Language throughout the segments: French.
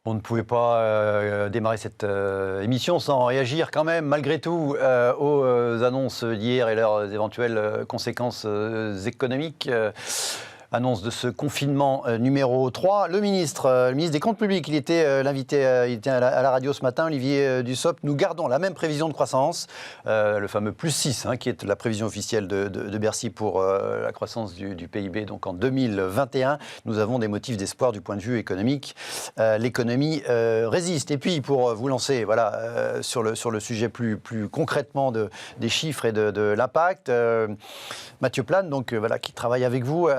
On ne pouvait pas démarrer cette émission sans réagir quand même, malgré tout, aux annonces d'hier et leurs éventuelles conséquences économiques. Annonce de ce confinement numéro 3. Le ministre des Comptes publics, il était l'invité, il était à la radio ce matin, Olivier Dussopt. Nous gardons la même prévision de croissance, le fameux plus 6, qui est la prévision officielle de Bercy pour la croissance du PIB. Donc en 2021, nous avons des motifs d'espoir du point de vue économique. L'économie résiste. Et puis, pour vous lancer sur le sujet plus concrètement des chiffres et de l'impact, Mathieu Plane, donc, qui travaille avec vous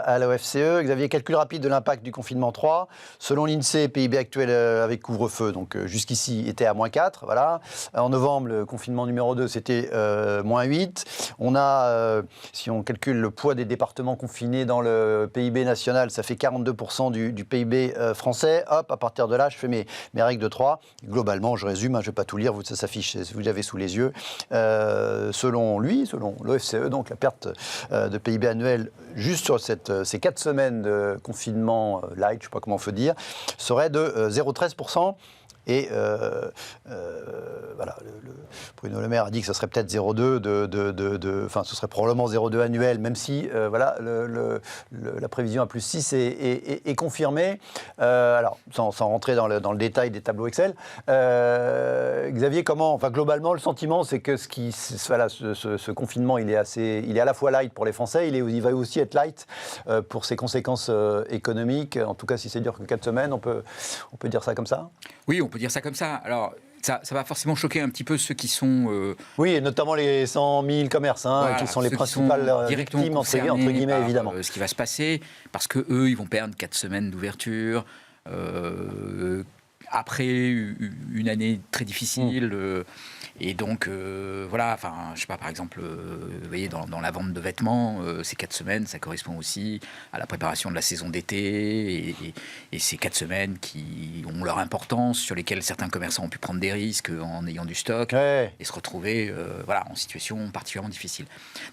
à l'OFCE. Xavier, calcul rapide de l'impact du confinement 3. Selon l'INSEE, PIB actuel avec couvre-feu, donc jusqu'ici, était à -4. Voilà. En novembre, le confinement numéro 2, c'était -8. On a, si on calcule le poids des départements confinés dans le PIB national, ça fait 42% du PIB français. Hop, à partir de là, je fais mes règles de 3. Globalement, je résume, je ne vais pas tout lire, ça s'affiche, vous l'avez sous les yeux. Selon l'OFCE, donc la perte de PIB annuel juste sur ces 4 semaines de confinement light, je ne sais pas comment il faut dire, serait de 0,13%. Et Bruno Le Maire a dit que ce serait peut-être 0,2, enfin ce serait probablement 0,2 annuel, même si la prévision à plus 6 est confirmée. Alors, sans rentrer dans le détail des tableaux Excel, Xavier, globalement, le sentiment, c'est que ce confinement, il est à la fois light pour les Français, il va aussi être light pour ses conséquences économiques. En tout cas, si c'est dur que 4 semaines, on peut dire ça comme ça. Oui, on peut dire ça comme ça. Alors, ça va forcément choquer un petit peu ceux qui sont... Oui, et notamment les 100 000 commerces, qui sont les principales victimes, entre guillemets, évidemment. Ce qui va se passer, parce qu'eux, ils vont perdre 4 semaines d'ouverture, après une année très difficile. Et donc, je sais pas, par exemple, vous voyez, dans la vente de vêtements, ces 4 semaines, ça correspond aussi à la préparation de la saison d'été, et ces 4 semaines qui ont leur importance, sur lesquelles certains commerçants ont pu prendre des risques en ayant du stock, et se retrouver en situation particulièrement difficile.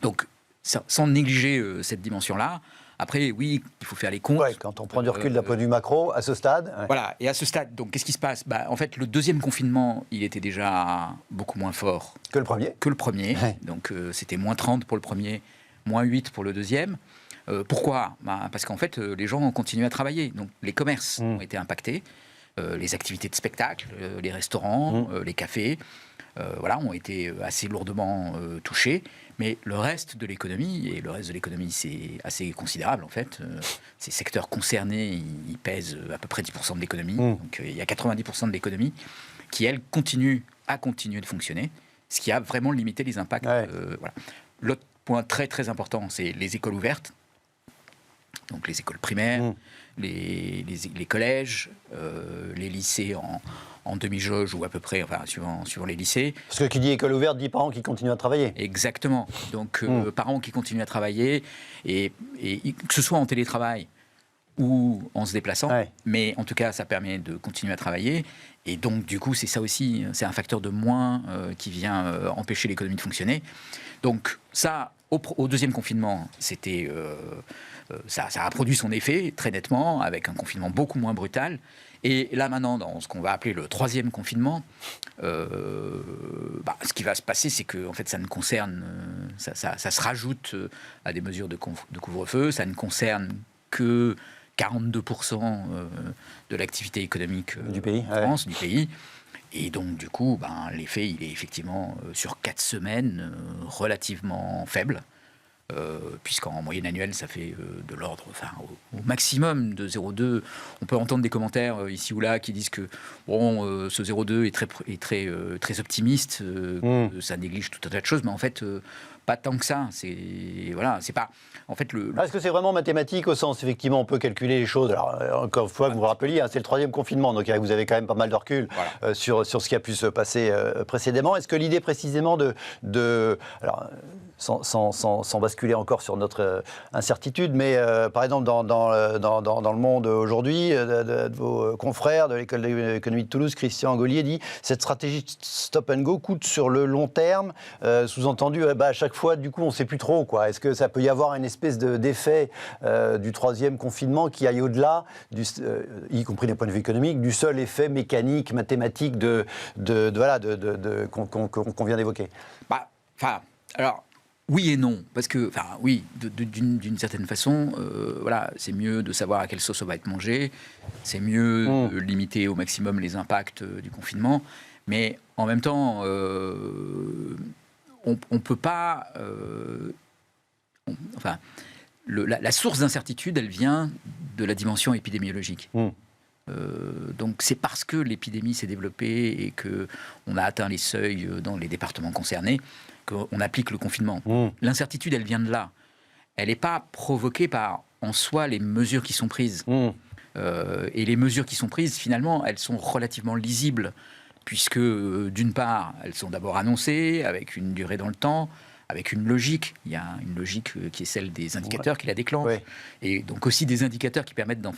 Donc, sans négliger cette dimension-là, après, oui, il faut faire les comptes. Ouais, quand on prend du recul d'un point de vue macro, à ce stade. Ouais. Voilà, et à ce stade, donc qu'est-ce qui se passe ? En fait, le deuxième confinement, il était déjà beaucoup moins fort que le premier. Ouais. Donc c'était -30 pour le premier, -8 pour le deuxième. Pourquoi ? Parce qu'en fait, les gens ont continué à travailler. Donc les commerces ont été impactés, les activités de spectacle, les restaurants, les cafés, ont été assez lourdement touchés. Mais le reste de l'économie, c'est assez considérable en fait. Ces secteurs concernés, ils pèsent à peu près 10% de l'économie. Donc il y a 90% de l'économie qui, elle, continue de fonctionner, ce qui a vraiment limité les impacts. Ouais. L'autre point très très important, c'est les écoles ouvertes. Donc les écoles primaires, les collèges, les lycées en demi-jauge ou à peu près, suivant les lycées. Parce que qui dit école ouverte dit parents qui continuent à travailler. Exactement. Donc parents qui continuent à travailler, et que ce soit en télétravail ou en se déplaçant, mais en tout cas ça permet de continuer à travailler, et donc du coup c'est ça aussi, c'est un facteur de moins qui vient empêcher l'économie de fonctionner. Donc ça, au deuxième confinement, c'était... ça a produit son effet très nettement, avec un confinement beaucoup moins brutal. Et là maintenant, dans ce qu'on va appeler le troisième confinement, ce qui va se passer, c'est que en fait, ça ne concerne, ça se rajoute à des mesures de couvre-feu. Ça ne concerne que 42% de l'activité économique du pays, en France, du pays. Et donc, du coup, l'effet, il est effectivement, sur 4 semaines, relativement faible. Puisqu'en moyenne annuelle, ça fait de l'ordre, au maximum de 0,2. On peut entendre des commentaires ici ou là qui disent que ce 0,2 est très optimiste, ça néglige tout un tas de choses, mais en fait, pas tant que ça. C'est pas... En fait, Est-ce que c'est vraiment mathématique au sens, effectivement, on peut calculer les choses. Alors, encore une fois, vous vous rappeliez, c'est le troisième confinement, donc vous avez quand même pas mal de recul sur ce qui a pu se passer précédément. Est-ce que l'idée précisément alors, sans basculer encore sur notre incertitude, mais par exemple dans le monde aujourd'hui, de vos confrères de l'école d'économie de Toulouse, Christian Gaulier dit cette stratégie stop and go coûte sur le long terme, sous-entendu à chaque fois fois, du coup, on ne sait plus trop, quoi. Est-ce que ça peut y avoir une espèce d'effet du troisième confinement qui aille au-delà, y compris d'un point de vue économique, du seul effet mécanique, mathématique qu'on vient d'évoquer? Alors, oui et non, parce que, oui, d'une certaine façon, voilà, c'est mieux de savoir à quelle sauce on va être mangé, c'est mieux de limiter au maximum les impacts du confinement, mais en même temps, on ne peut pas... la source d'incertitude, elle vient de la dimension épidémiologique. Donc c'est parce que l'épidémie s'est développée et qu'on a atteint les seuils dans les départements concernés qu'on applique le confinement. L'incertitude, elle vient de là. Elle n'est pas provoquée par, en soi, les mesures qui sont prises. Et les mesures qui sont prises, finalement, elles sont relativement lisibles, puisque, d'une part, elles sont d'abord annoncées, avec une durée dans le temps, avec une logique. Il y a une logique qui est celle des indicateurs qui la déclenchent. Et donc aussi des indicateurs qui permettent d'en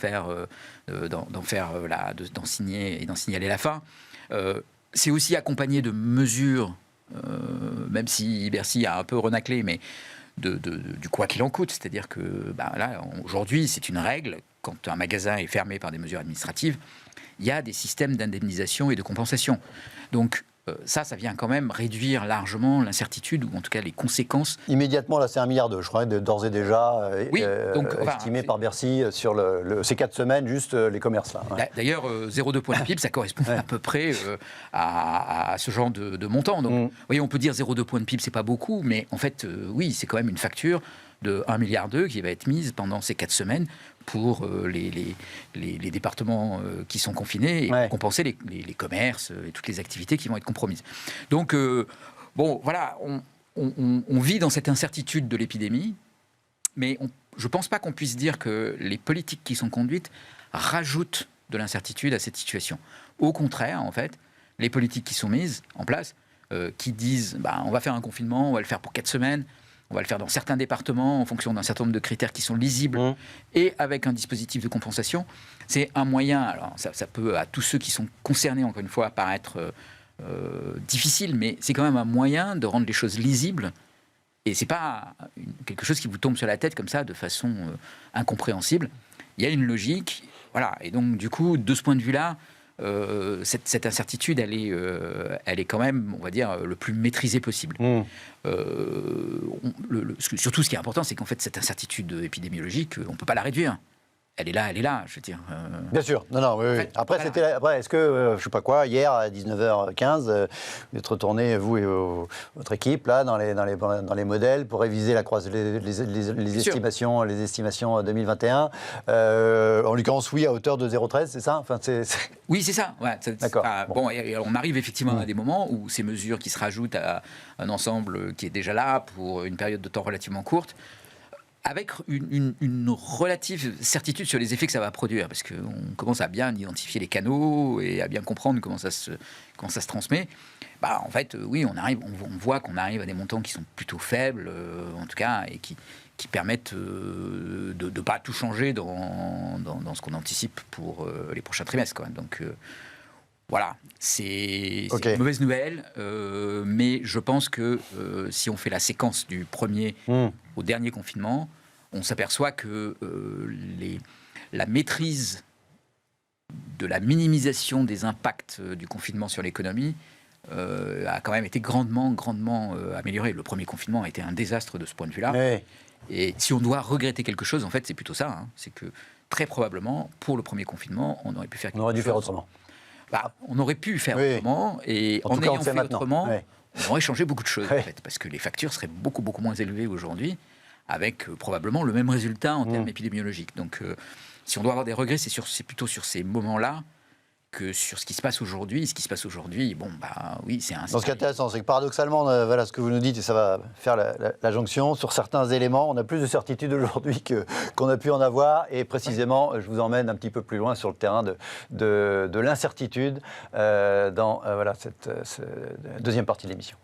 signer et d'en signaler la fin. C'est aussi accompagné de mesures, même si Bercy a un peu renaclé, mais du quoi qu'il en coûte. C'est-à-dire que là, aujourd'hui, c'est une règle. Quand un magasin est fermé par des mesures administratives, il y a des systèmes d'indemnisation et de compensation. Donc, ça vient quand même réduire largement l'incertitude, ou en tout cas les conséquences. Immédiatement, là, c'est 1,2 milliard, je crois, d'ores et déjà estimé par Bercy sur ces 4 semaines, juste les commerces. Là, ouais. D'ailleurs, 0,2 points de PIB, ça correspond à peu près à ce genre de montant. Donc, vous voyez, on peut dire 0,2 points de PIB, c'est pas beaucoup, mais en fait, oui, c'est quand même une facture de 1,2 milliard qui va être mise pendant ces 4 semaines pour les départements qui sont confinés et pour compenser les commerces et toutes les activités qui vont être compromises. Donc, voilà, on vit dans cette incertitude de l'épidémie, mais je ne pense pas qu'on puisse dire que les politiques qui sont conduites rajoutent de l'incertitude à cette situation. Au contraire, en fait, les politiques qui sont mises en place, qui disent on va faire un confinement, on va le faire pour 4 semaines, on va le faire dans certains départements en fonction d'un certain nombre de critères qui sont lisibles et avec un dispositif de compensation. C'est un moyen, alors ça peut à tous ceux qui sont concernés, encore une fois, paraître difficile, mais c'est quand même un moyen de rendre les choses lisibles. Et c'est pas quelque chose qui vous tombe sur la tête comme ça de façon incompréhensible. Il y a une logique, voilà. Et donc du coup, de ce point de vue-là, cette incertitude, elle est quand même, on va dire, le plus maîtrisée possible. Surtout, ce qui est important, c'est qu'en fait, cette incertitude épidémiologique, on ne peut pas la réduire. Elle est là, je veux dire. Bien sûr, non, oui. Après, est-ce que, je ne sais pas quoi, hier à 19h15, vous êtes retourné, vous et votre équipe, là, dans les modèles pour réviser les estimations 2021. En l'occurrence, oui, à hauteur de 0,13, c'est ça? Oui, c'est ça. Ouais, d'accord. On arrive effectivement à des moments où ces mesures qui se rajoutent à un ensemble qui est déjà là pour une période de temps relativement courte, avec une relative certitude sur les effets que ça va produire, parce qu'on commence à bien identifier les canaux et à bien comprendre comment ça se transmet. En fait, oui, on voit qu'on arrive à des montants qui sont plutôt faibles, en tout cas, et qui permettent de ne pas tout changer dans ce qu'on anticipe pour les prochains trimestres, quoi. Donc, voilà, c'est une mauvaise nouvelle, mais je pense que si on fait la séquence du premier au dernier confinement, on s'aperçoit que la maîtrise de la minimisation des impacts du confinement sur l'économie a quand même été grandement améliorée. Le premier confinement a été un désastre de ce point de vue-là. Oui. Et si on doit regretter quelque chose, en fait, c'est plutôt ça. C'est que très probablement, pour le premier confinement, on aurait pu faire quelque chose. On aurait dû faire autrement. On aurait pu faire autrement, et en ayant fait autrement, on aurait changé beaucoup de choses, en fait, parce que les factures seraient beaucoup moins élevées aujourd'hui, avec probablement le même résultat en termes épidémiologiques. Donc, si on doit avoir des regrets, c'est plutôt sur ces moments-là que sur ce qui se passe aujourd'hui. Ce qui se passe aujourd'hui, oui, c'est un... Ce qui est intéressant, c'est que paradoxalement, voilà ce que vous nous dites, et ça va faire la jonction, sur certains éléments, on a plus de certitude aujourd'hui qu'on a pu en avoir, et précisément, je vous emmène un petit peu plus loin sur le terrain de l'incertitude dans cette deuxième partie de l'émission.